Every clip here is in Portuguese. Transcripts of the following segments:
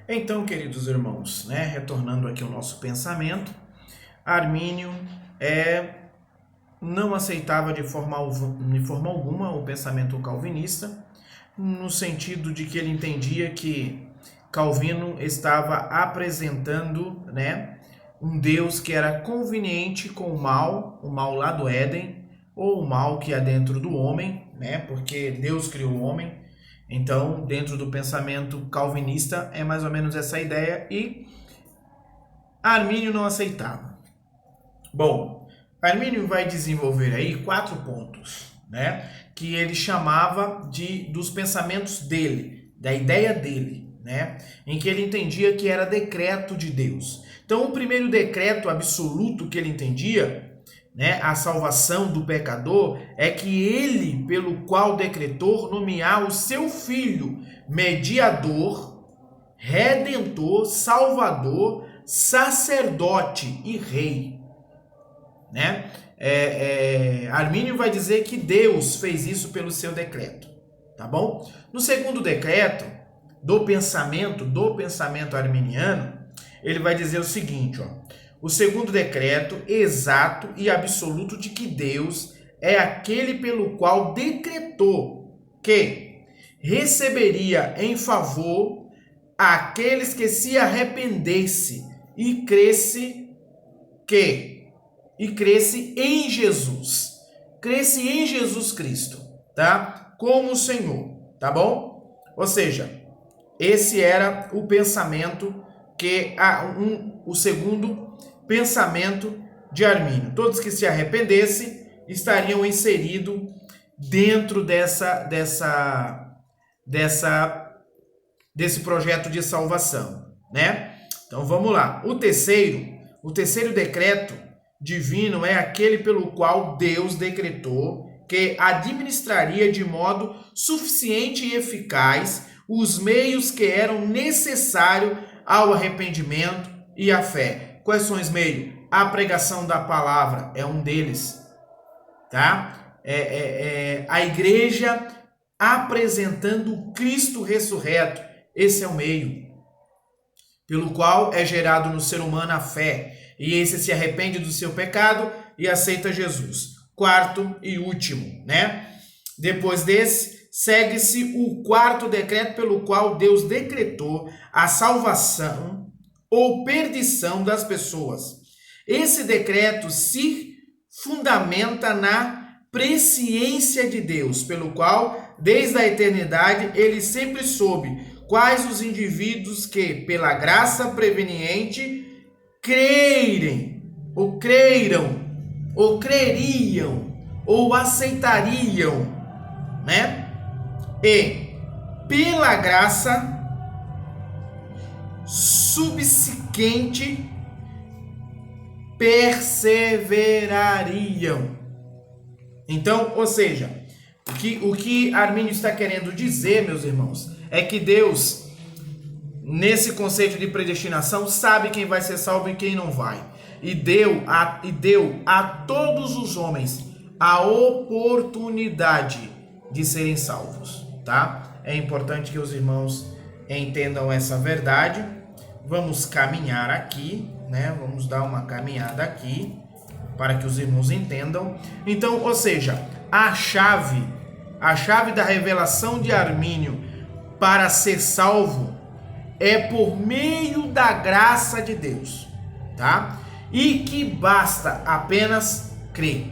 Então, queridos irmãos, né, retornando aqui ao nosso pensamento, Armínio não aceitava de forma alguma o pensamento calvinista, no sentido de que ele entendia que Calvino estava apresentando, né, um Deus que era conveniente com o mal lá do Éden, ou o mal que há dentro do homem, né, porque Deus criou o homem. Então, dentro do pensamento calvinista, é mais ou menos essa ideia, e Armínio não aceitava. Bom, Armínio vai desenvolver aí 4 pontos, né, que ele chamava dos pensamentos dele, da ideia dele, né, em que ele entendia que era decreto de Deus. Então, o primeiro decreto absoluto que ele entendia, né, a salvação do pecador, é que ele, pelo qual decretou nomear o seu filho mediador, redentor, salvador, sacerdote e rei, né? Armínio vai dizer que Deus fez isso pelo seu decreto, tá bom? No segundo decreto do pensamento arminiano, ele vai dizer o seguinte, ó: o segundo decreto exato e absoluto de que Deus é aquele pelo qual decretou que receberia em favor aqueles que se arrependesse e cresce em Jesus. Cresce em Jesus Cristo, tá? Como o Senhor, tá bom? Ou seja, esse era o pensamento o segundo pensamento de Armínio. Todos que se arrependessem estariam inseridos dentro desse projeto de salvação, né? Então vamos lá. O terceiro decreto divino é aquele pelo qual Deus decretou que administraria de modo suficiente e eficaz os meios que eram necessários ao arrependimento e à fé. Quais são os meios? A pregação da palavra é um deles, tá? A igreja apresentando o Cristo ressurreto, esse é o meio pelo qual é gerado no ser humano a fé, e esse se arrepende do seu pecado e aceita Jesus. Quarto e último, né? Depois desse, segue-se o quarto decreto pelo qual Deus decretou a salvação ou perdição das pessoas. Esse decreto se fundamenta na presciência de Deus, pelo qual, desde a eternidade, ele sempre soube quais os indivíduos que, pela graça preveniente, creriam, ou aceitariam, né? E, pela graça subsequente, perseverariam. Então, ou seja, o que Armínio está querendo dizer, meus irmãos, é que Deus, nesse conceito de predestinação, sabe quem vai ser salvo e quem não vai. E deu a todos os homens a oportunidade de serem salvos, tá? É importante que os irmãos entendam essa verdade. Vamos caminhar aqui, né? Vamos dar uma caminhada aqui para que os irmãos entendam. Então, ou seja, a chave da revelação de Armínio para ser salvo é por meio da graça de Deus, tá? E que basta apenas crer.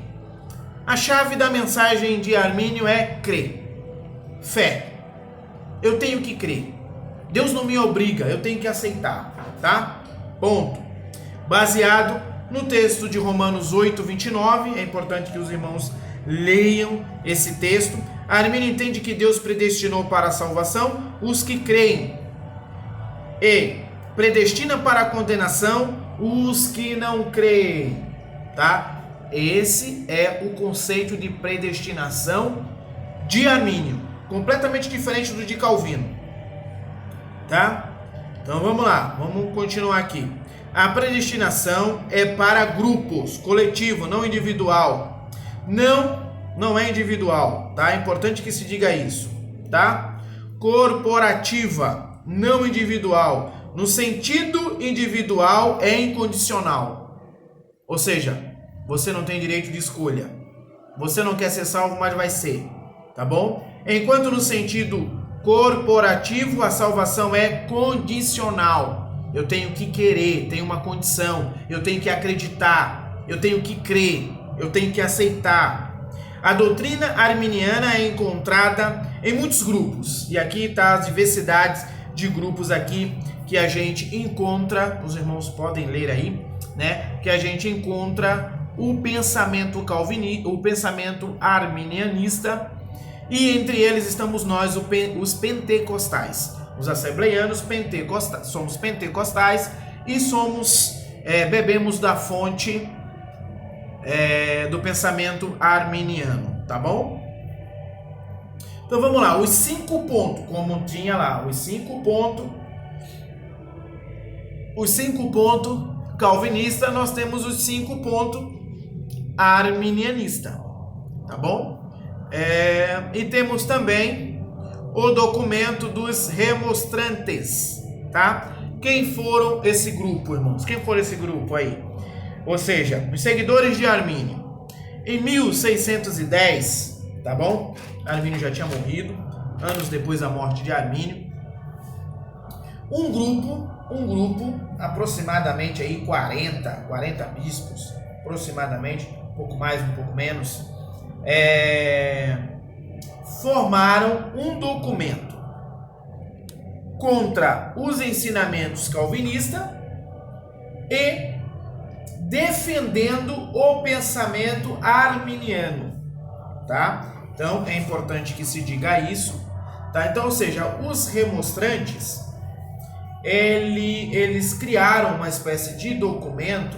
A chave da mensagem de Armínio é crer. Fé. Eu tenho que crer. Deus não me obriga, eu tenho que aceitar, tá? Ponto. Baseado no texto de Romanos 8:29, é importante que os irmãos leiam esse texto. Armínio entende que Deus predestinou para a salvação os que creem e predestina para a condenação os que não creem, tá? Esse é o conceito de predestinação de Armínio, completamente diferente do de Calvino, tá? Então vamos lá, vamos continuar aqui. A predestinação é para grupos, coletivo, não individual. Não é individual, tá? É importante que se diga isso, tá? Corporativa, não individual. no sentido individual é incondicional. Ou seja, você não tem direito de escolha. Você não quer ser salvo, mas vai ser, tá bom? Enquanto no sentido corporativo a salvação é condicional. Eu tenho que querer, tem uma condição, eu tenho que acreditar, eu tenho que crer, eu tenho que aceitar. A doutrina arminiana é encontrada em muitos grupos, e aqui está as diversidades de grupos aqui que a gente encontra, os irmãos podem ler aí, né? Que a gente encontra o pensamento calvinista, o pensamento arminianista, e entre eles estamos nós, os pentecostais. Os assembleianos somos pentecostais e bebemos da fonte do pensamento arminiano, tá bom? Então vamos lá, os 5 pontos, como tinha lá, os 5 pontos calvinista, nós temos os 5 pontos arminianista, tá bom? E temos também o documento dos remonstrantes, tá? Quem foram esse grupo, irmãos? Quem foram esse grupo aí? Ou seja, os seguidores de Armínio. Em 1610, tá bom? Armínio já tinha morrido, anos depois da morte de Armínio. Um grupo, aproximadamente aí 40 bispos, aproximadamente, um pouco mais, um pouco menos, formaram um documento contra os ensinamentos calvinistas e defendendo o pensamento arminiano, tá? Então é importante que se diga isso, tá? Então, ou seja, os remonstrantes eles criaram uma espécie de documento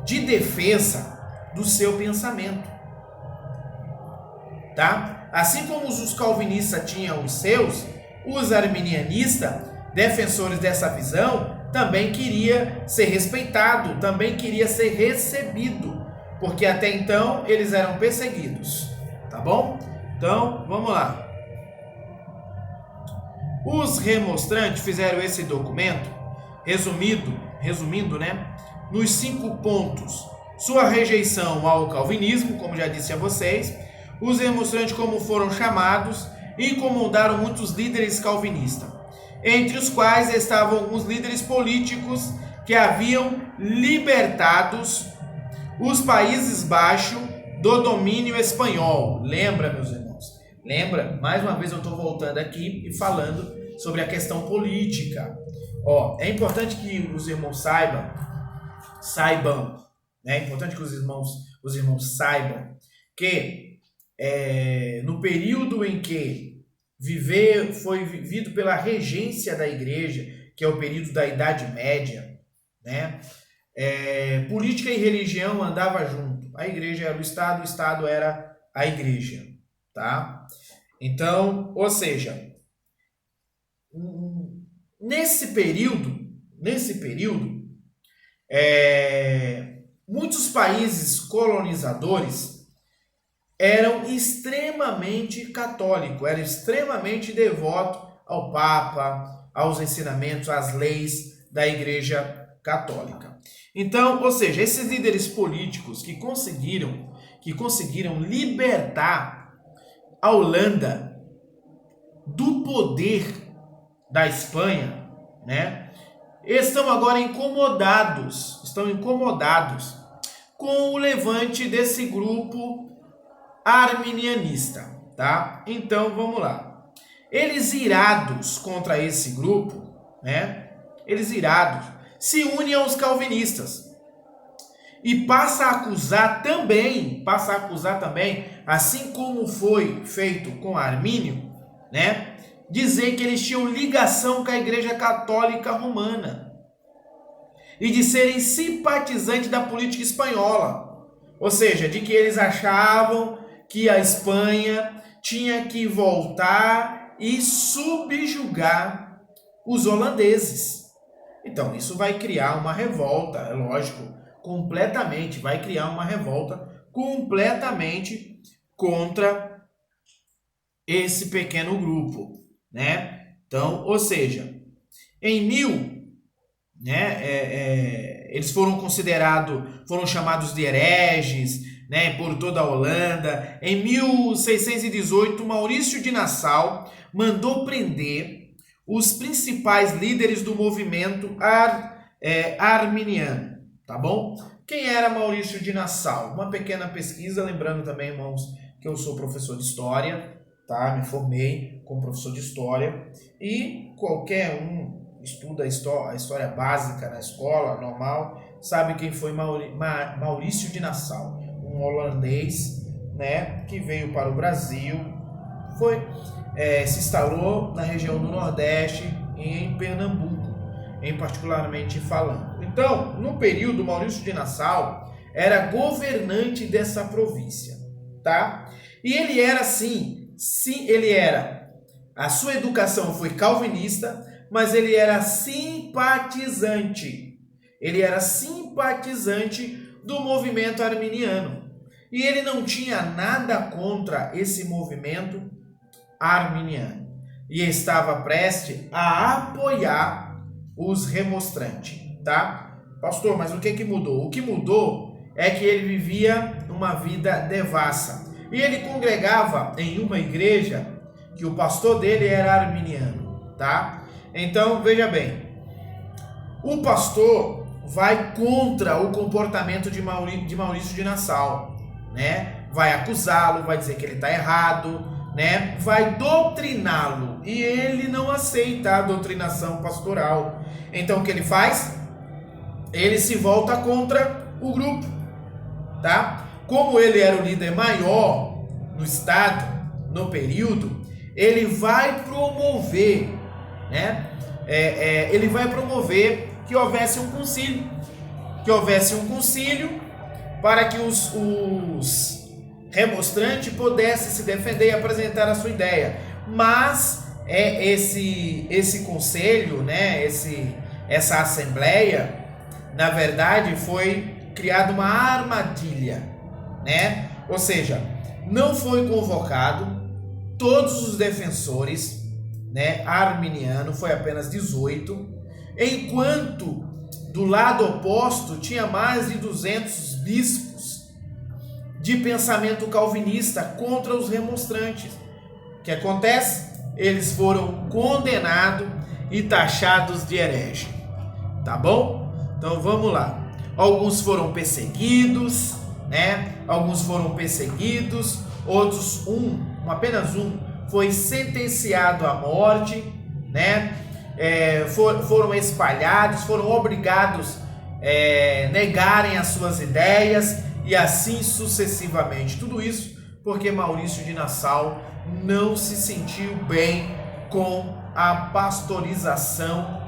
de defesa do seu pensamento, tá? Assim como os calvinistas tinham os seus, os arminianistas, defensores dessa visão, também queria ser respeitado, também queria ser recebido, porque até então eles eram perseguidos, tá bom? Então, vamos lá. Os remonstrantes fizeram esse documento, resumindo, né, nos 5 pontos. Sua rejeição ao calvinismo, como já disse a vocês. Os remonstrantes, como foram chamados, incomodaram muitos líderes calvinistas, entre os quais estavam os líderes políticos que haviam libertados os Países Baixos do domínio espanhol. Lembra, meus irmãos? Lembra? Mais uma vez eu estou voltando aqui e falando sobre a questão política. É importante que os irmãos saibam, né? É importante que os irmãos saibam que no período em que foi vivido pela regência da igreja, que é o período da Idade Média, né? Política e religião andavam junto. A igreja era o Estado era a igreja, tá? Então, ou seja, nesse período, muitos países colonizadores eram extremamente católicos, eram extremamente devotos ao Papa, aos ensinamentos, às leis da Igreja Católica. Então, ou seja, esses líderes políticos que conseguiram libertar a Holanda do poder da Espanha, né? Estão agora incomodados com o levante desse grupo arminianista, tá? Então, vamos lá. Eles irados contra esse grupo, né? Eles irados se unem aos calvinistas e passa a acusar também, assim como foi feito com Armínio, né? Dizer que eles tinham ligação com a Igreja Católica Romana e de serem simpatizantes da política espanhola, ou seja, de que eles achavam que a Espanha tinha que voltar e subjugar os holandeses. Então, isso vai criar uma revolta, é lógico, vai criar uma revolta completamente contra esse pequeno grupo, né? Então, ou seja, em né? Eles foram chamados de hereges, né, por toda a Holanda. Em 1618, Maurício de Nassau mandou prender os principais líderes do movimento arminiano, tá bom? Quem era Maurício de Nassau? Uma pequena pesquisa, lembrando também, irmãos, que eu sou professor de história, tá? Me formei como professor de história e qualquer um estuda a história básica na escola normal, sabe quem foi Maurício de Nassau, um holandês, né, que veio para o Brasil, se instalou na região do Nordeste e em Pernambuco, em particularmente falando. Então, no período, Maurício de Nassau era governante dessa província, tá? E ele era a sua educação foi calvinista, mas ele era simpatizante. Ele era simpatizante do movimento arminiano. E ele não tinha nada contra esse movimento arminiano. E estava prestes a apoiar os remonstrantes, tá? Pastor, mas o que mudou? O que mudou é que ele vivia uma vida devassa. E ele congregava em uma igreja que o pastor dele era arminiano, tá? Então, veja bem, o pastor vai contra o comportamento de Maurício de Nassau, né? Vai acusá-lo, vai dizer que ele está errado, né? Vai doutriná-lo e ele não aceita a doutrinação pastoral. Então, o que ele faz? Ele se volta contra o grupo, tá? Como ele era o líder maior no estado, no período, ele vai promover, né? Ele vai promover que houvesse um concílio, para que os remonstrantes pudessem se defender e apresentar a sua ideia. Mas esse conselho, né? Essa assembleia, na verdade, foi criada uma armadilha, né? Ou seja, não foi convocado todos os defensores, né, arminiano, foi apenas 18, enquanto do lado oposto tinha mais de 200 bispos de pensamento calvinista contra os remonstrantes. O que acontece? Eles foram condenados e taxados de herege, tá bom? Então vamos lá. Alguns foram perseguidos, né? Outros, apenas um, foi sentenciado à morte, né? Foram espalhados, foram obrigados a negarem as suas ideias e assim sucessivamente. Tudo isso porque Maurício de Nassau não se sentiu bem com a pastorização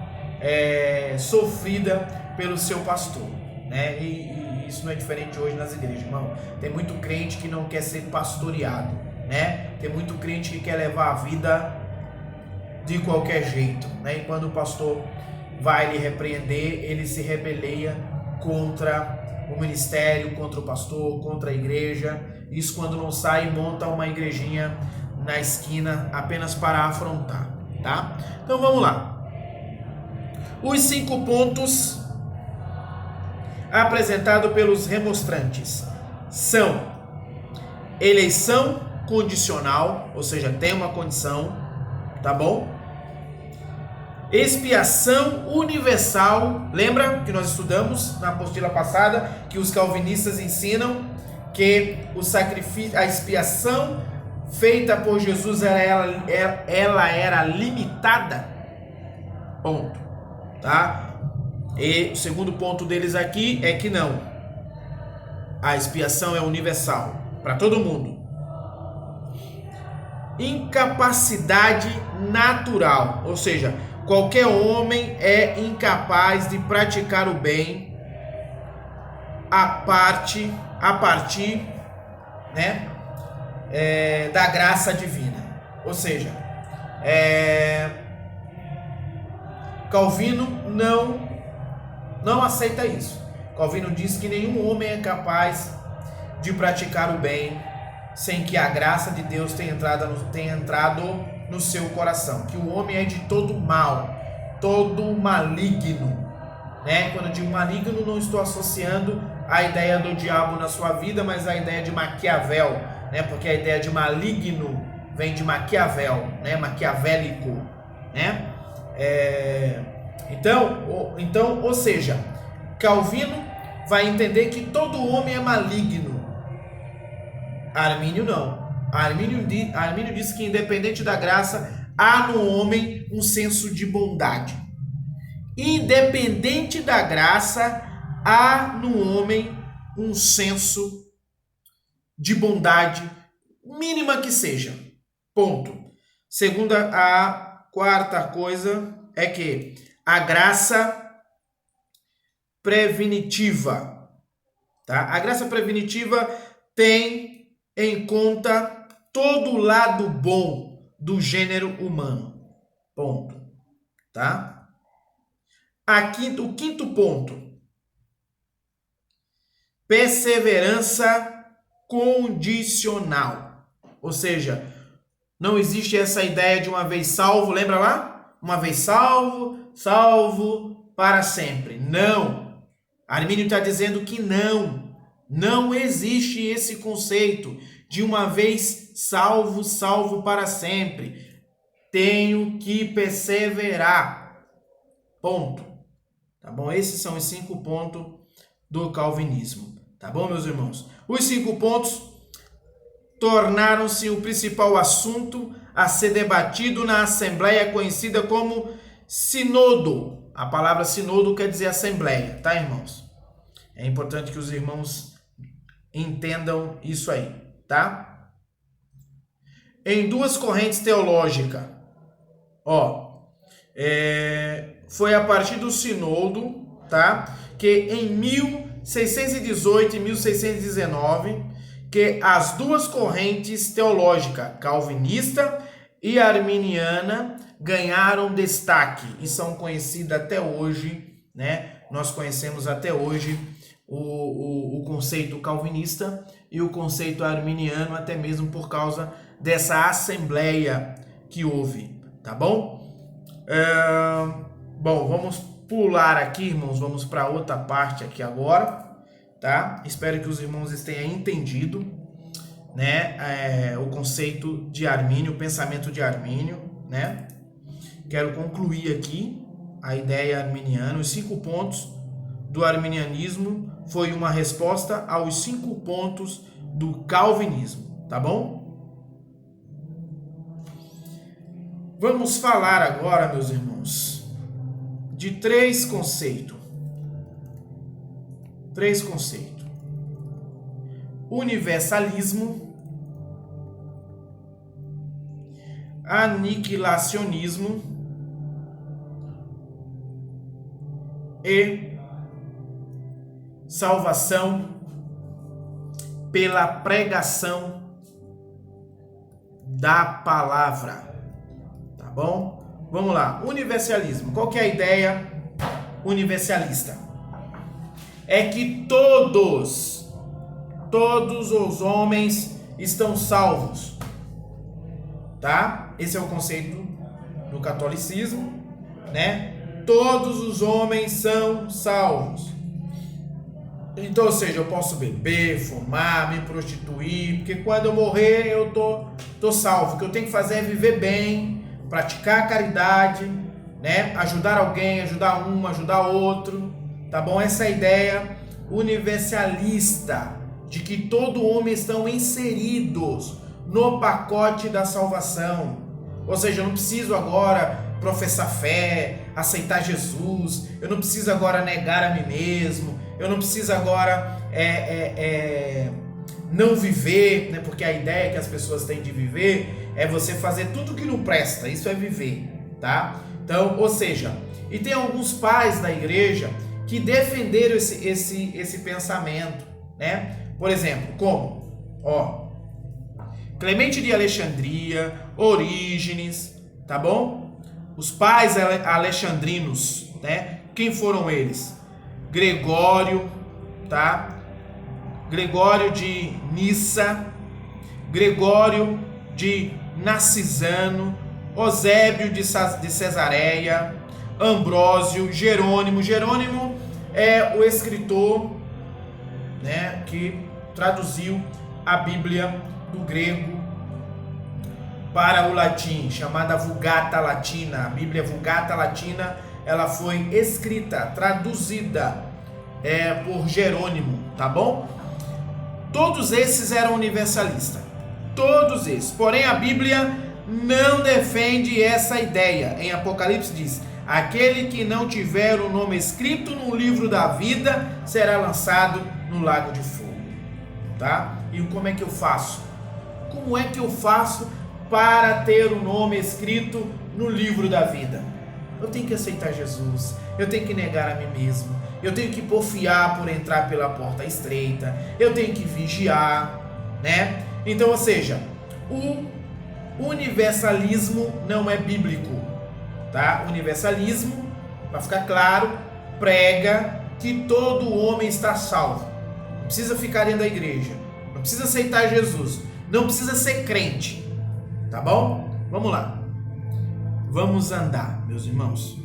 sofrida pelo seu pastor, né? E isso não é diferente hoje nas igrejas, irmão. Tem muito crente que não quer ser pastoreado, né? Tem muito crente que quer levar a vida de qualquer jeito, né? E quando o pastor vai lhe repreender, ele se rebeleia contra o ministério, contra o pastor, contra a igreja. Isso quando não sai, monta uma igrejinha na esquina apenas para afrontar, tá? Então vamos lá. Os 5 pontos apresentados pelos remonstrantes são: eleição condicional, ou seja, tem uma condição, tá bom? Expiação universal. Lembra que nós estudamos na apostila passada que os calvinistas ensinam que o sacrifício, a expiação feita por Jesus ela era limitada. Ponto, tá? E o segundo ponto deles aqui é que não. A expiação é universal para todo mundo. Incapacidade natural, ou seja, qualquer homem é incapaz de praticar o bem a partir, né, da graça divina. Ou seja, Calvino não aceita isso. Calvino diz que nenhum homem é capaz de praticar o bem sem que a graça de Deus tenha entrado no seu coração. Que o homem é de todo mal, todo maligno, né? Quando eu digo maligno, não estou associando a ideia do diabo na sua vida, mas a ideia de Maquiavel, né? Porque a ideia de maligno vem de Maquiavel, né? Maquiavélico, né? Então, ou seja, Calvino vai entender que todo homem é maligno. Armínio não. Armínio diz que independente da graça, há no homem um senso de bondade. Independente da graça, há no homem um senso de bondade, mínima que seja. Ponto. A quarta coisa é que a graça prevenitiva, tá? A graça prevenitiva tem em conta todo o lado bom do gênero humano. Ponto. Tá? O quinto ponto. Perseverança condicional. Ou seja, não existe essa ideia de uma vez salvo, lembra lá? Uma vez salvo, salvo para sempre. Não. Armínio está dizendo que não. Não existe esse conceito de uma vez salvo, salvo para sempre. Tenho que perseverar. Ponto. Tá bom? Esses são os 5 pontos do calvinismo. Tá bom, meus irmãos? Os 5 pontos tornaram-se o principal assunto a ser debatido na assembleia conhecida como sinodo. A palavra sinodo quer dizer assembleia, tá, irmãos? É importante que os irmãos entendam isso aí, tá? Em 2 correntes teológicas, foi a partir do sinodo, tá? Que em 1618 e 1619, que as 2 correntes teológicas, calvinista e arminiana, ganharam destaque e são conhecidas até hoje, né? Nós conhecemos até hoje o conceito calvinista e o conceito arminiano, até mesmo por causa dessa assembleia que houve, tá bom? Bom, vamos pular aqui, irmãos, vamos para outra parte aqui agora, tá? Espero que os irmãos tenham entendido, né, o conceito de Armínio, o pensamento de Armínio, né? Quero concluir aqui a ideia arminiana, os 5 pontos do arminianismo foi uma resposta aos 5 pontos do calvinismo, tá bom? Vamos falar agora, meus irmãos, de 3 conceitos. 3 conceitos. Universalismo, aniquilacionismo e salvação pela pregação da palavra. Tá bom? Vamos lá. Universalismo. Qual que é a ideia universalista? É que todos os homens estão salvos. Tá? Esse é o conceito do catolicismo, né? Todos os homens são salvos. Então, ou seja, eu posso beber, fumar, me prostituir, porque quando eu morrer eu tô salvo. O que eu tenho que fazer é viver bem, praticar a caridade, né? Ajudar alguém, ajudar um, ajudar outro, tá bom? Essa é a ideia universalista de que todo homem estão inseridos no pacote da salvação. Ou seja, eu não preciso agora professar fé, aceitar Jesus, eu não preciso agora negar a mim mesmo, eu não preciso agora não viver, né? Porque a ideia que as pessoas têm de viver é você fazer tudo que não presta, isso é viver, tá? Então, ou seja, e tem alguns pais da igreja que defenderam esse pensamento, né? Por exemplo, como? Clemente de Alexandria, Orígenes, tá bom? Os pais alexandrinos, né? Quem foram eles? Gregório, tá? Gregório de Nissa, Gregório de Nacisano, Eusébio de Cesareia, Ambrósio, Jerônimo. Jerônimo é o escritor, né, que traduziu a Bíblia do grego para o latim, chamada Vulgata Latina. A Bíblia Vulgata Latina, ela foi escrita, traduzida por Jerônimo, tá bom? Todos esses eram universalistas, todos esses. Porém, a Bíblia não defende essa ideia. Em Apocalipse diz: aquele que não tiver o nome escrito no livro da vida será lançado no lago de fogo, tá? E como é que eu faço? Como é que eu faço para ter o nome escrito no livro da vida? Eu tenho que aceitar Jesus, eu tenho que negar a mim mesmo, eu tenho que porfiar por entrar pela porta estreita, eu tenho que vigiar, né? Então, ou seja, o universalismo não é bíblico, tá? O universalismo, para ficar claro, prega que todo homem está salvo. Não precisa ficar dentro da igreja, não precisa aceitar Jesus, não precisa ser crente, tá bom? Vamos lá. Vamos andar, meus irmãos.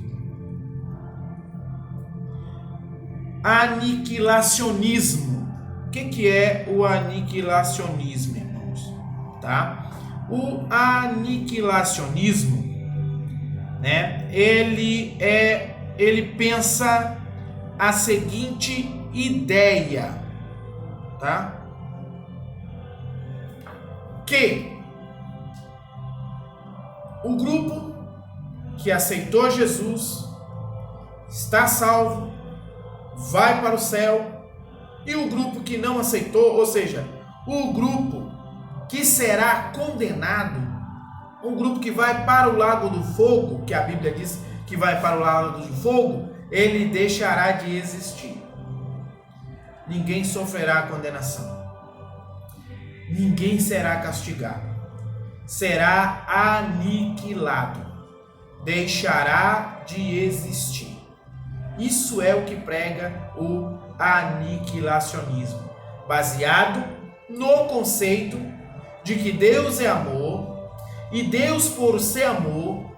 Aniquilacionismo. O que é o aniquilacionismo, irmãos? Tá? O aniquilacionismo, né? Ele pensa a seguinte ideia, tá? Que o grupo que aceitou Jesus está salvo, vai para o céu, e o grupo que não aceitou, ou seja, o grupo que será condenado, um grupo que vai para o lago do fogo, que a Bíblia diz que vai para o lago do fogo, ele deixará de existir. Ninguém sofrerá condenação. Ninguém será castigado. Será aniquilado. Deixará de existir. Isso é o que prega o aniquilacionismo, baseado no conceito de que Deus é amor, e Deus, por ser amor,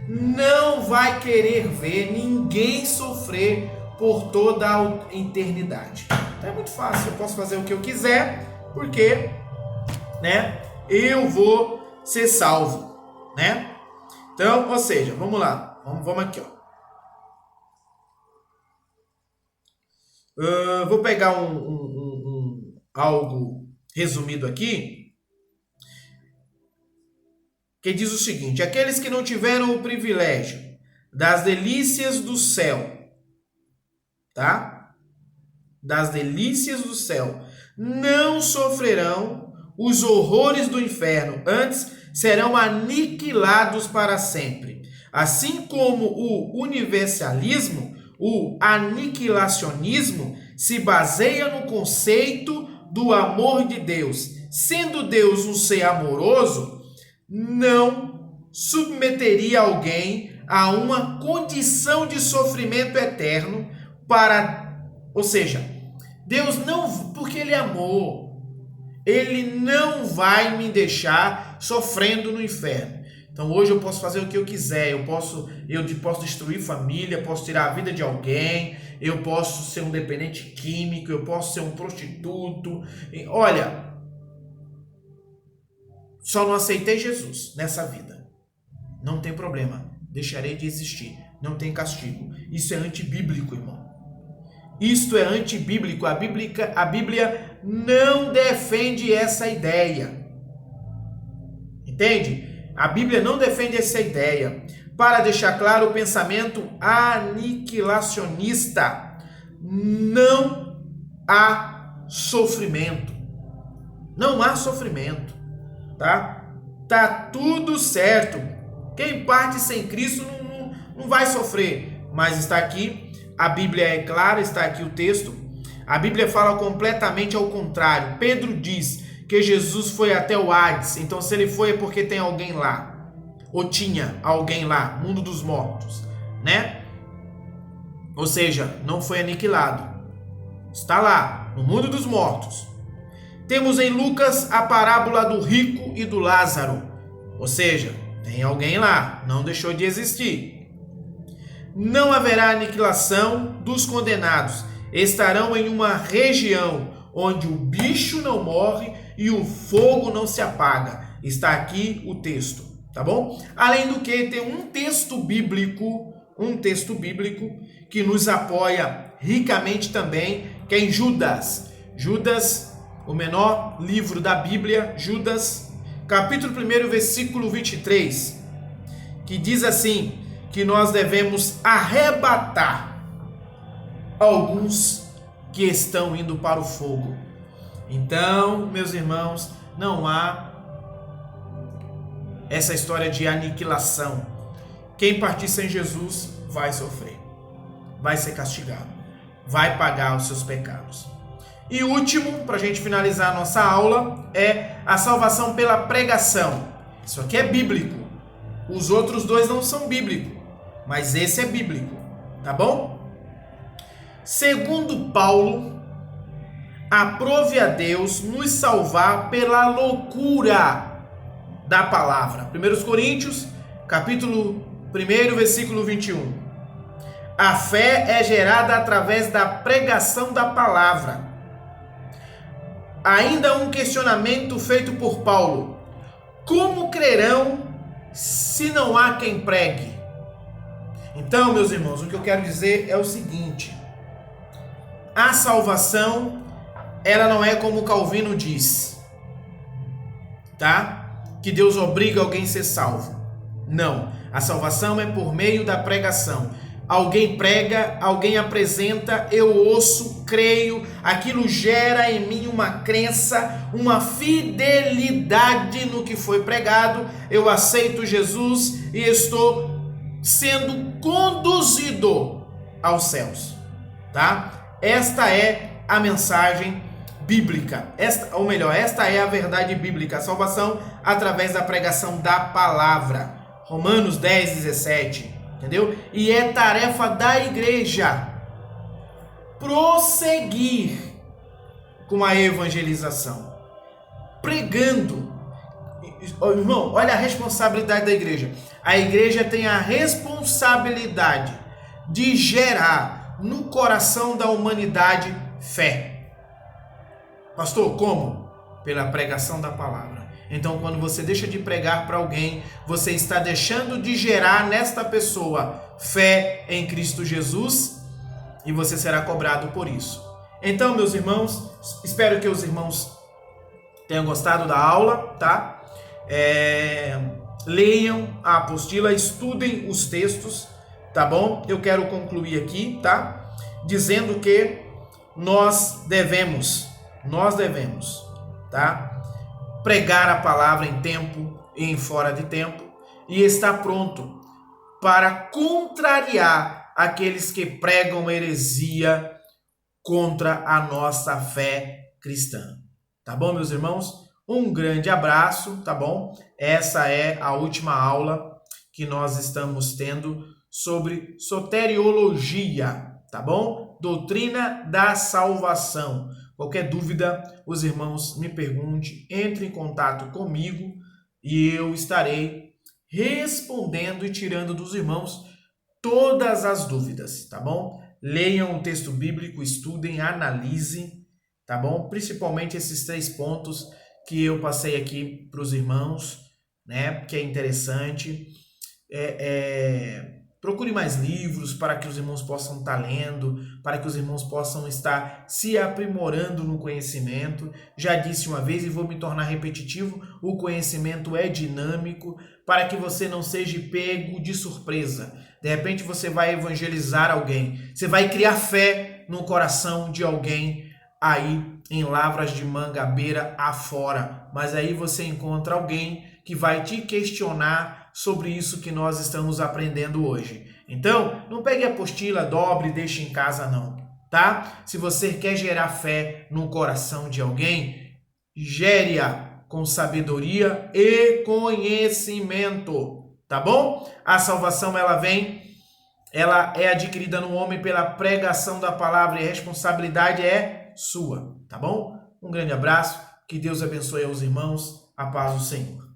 não vai querer ver ninguém sofrer por toda a eternidade. Então é muito fácil, eu posso fazer o que eu quiser, porque, né, eu vou ser salvo, né? Então, ou seja, vamos lá, vamos aqui, ó. Vou pegar algo resumido aqui, que diz o seguinte: aqueles que não tiveram o privilégio das delícias do céu, tá? Das delícias do céu, não sofrerão os horrores do inferno, antes serão aniquilados para sempre. Assim como o universalismo, o aniquilacionismo se baseia no conceito do amor de Deus. Sendo Deus um ser amoroso, não submeteria alguém a uma condição de sofrimento eterno ou seja, Deus não, porque Ele é amor, Ele não vai me deixar sofrendo no inferno. Então hoje eu posso fazer o que eu quiser, eu posso destruir família, posso tirar a vida de alguém, eu posso ser um dependente químico, eu posso ser um prostituto. Olha, só não aceitei Jesus nessa vida. Não tem problema, deixarei de existir, não tem castigo. Isso é antibíblico, irmão. Isto é antibíblico. A Bíblia não defende essa ideia. Entende? A Bíblia não defende essa ideia. Para deixar claro o pensamento aniquilacionista, não há sofrimento. Não há sofrimento, tá? Tá tudo certo. Quem parte sem Cristo não vai sofrer. Mas está aqui, a Bíblia é clara, está aqui o texto. A Bíblia fala completamente ao contrário. Pedro diz que Jesus foi até o Hades. Então, se ele foi, é porque tem alguém lá. Ou tinha alguém lá, mundo dos mortos, né? Ou seja, não foi aniquilado. Está lá, no mundo dos mortos. Temos em Lucas a parábola do rico e do Lázaro. Ou seja, tem alguém lá, não deixou de existir. não haverá aniquilação dos condenados. Estarão em uma região onde o bicho não morre e o fogo não se apaga. Está aqui o texto, tá bom? Além do que, tem um texto bíblico que nos apoia ricamente também, que é em Judas. Judas, o menor livro da Bíblia, Judas, capítulo 1, versículo 23, que diz assim, que nós devemos arrebatar alguns que estão indo para o fogo. Então, meus irmãos, não há essa história de aniquilação. Quem partir sem Jesus vai sofrer, vai ser castigado, vai pagar os seus pecados. E último, para a gente finalizar a nossa aula, é a salvação pela pregação. Isso aqui é bíblico. Os outros dois não são bíblicos, mas esse é bíblico, tá bom? Segundo Paulo, aprove a Deus nos salvar pela loucura da palavra. 1 Coríntios, capítulo 1, versículo 21. A fé é gerada através da pregação da palavra. Ainda um questionamento feito por Paulo. Como crerão se não há quem pregue? Então, meus irmãos, o que eu quero dizer é o seguinte. A salvação, ela não é como Calvino diz, tá? Que Deus obriga alguém a ser salvo. Não, a salvação é por meio da pregação. Alguém prega, alguém apresenta, eu ouço, creio, aquilo gera em mim uma crença, uma fidelidade no que foi pregado, eu aceito Jesus e estou sendo conduzido aos céus, tá? Esta é a mensagem bíblica, esta é a verdade bíblica, a salvação através da pregação da palavra. Romanos 10, 17, entendeu? E é tarefa da igreja prosseguir com a evangelização, pregando. Irmão, olha a responsabilidade da igreja. A igreja tem a responsabilidade de gerar no coração da humanidade fé. Pastor, como? Pela pregação da palavra. Então, quando você deixa de pregar para alguém, você está deixando de gerar nesta pessoa fé em Cristo Jesus e você será cobrado por isso. Então, meus irmãos, espero que os irmãos tenham gostado da aula, tá? Leiam a apostila, estudem os textos, tá bom? Eu quero concluir aqui, tá? Dizendo que nós devemos, tá? Pregar a palavra em tempo e em fora de tempo e estar pronto para contrariar aqueles que pregam heresia contra a nossa fé cristã. Tá bom, meus irmãos? Um grande abraço, tá bom? Essa é a última aula que nós estamos tendo sobre soteriologia, tá bom? Doutrina da salvação. Qualquer dúvida, os irmãos me perguntem, entre em contato comigo e eu estarei respondendo e tirando dos irmãos todas as dúvidas, tá bom? Leiam o texto bíblico, estudem, analisem, tá bom? Principalmente esses 3 pontos que eu passei aqui para os irmãos, né? Que é interessante. Procure mais livros para que os irmãos possam estar lendo, para que os irmãos possam estar se aprimorando no conhecimento. Já disse uma vez e vou me tornar repetitivo, o conhecimento é dinâmico, para que você não seja pego de surpresa. De repente você vai evangelizar alguém, você vai criar fé no coração de alguém aí em Lavras de Mangabeira afora, mas aí você encontra alguém que vai te questionar sobre isso que nós estamos aprendendo hoje. Então, não pegue a apostila, dobre e deixe em casa não, tá? Se você quer gerar fé no coração de alguém, gere-a com sabedoria e conhecimento, tá bom? A salvação ela é adquirida no homem pela pregação da palavra e a responsabilidade é sua, tá bom? Um grande abraço, que Deus abençoe aos irmãos, a paz do Senhor.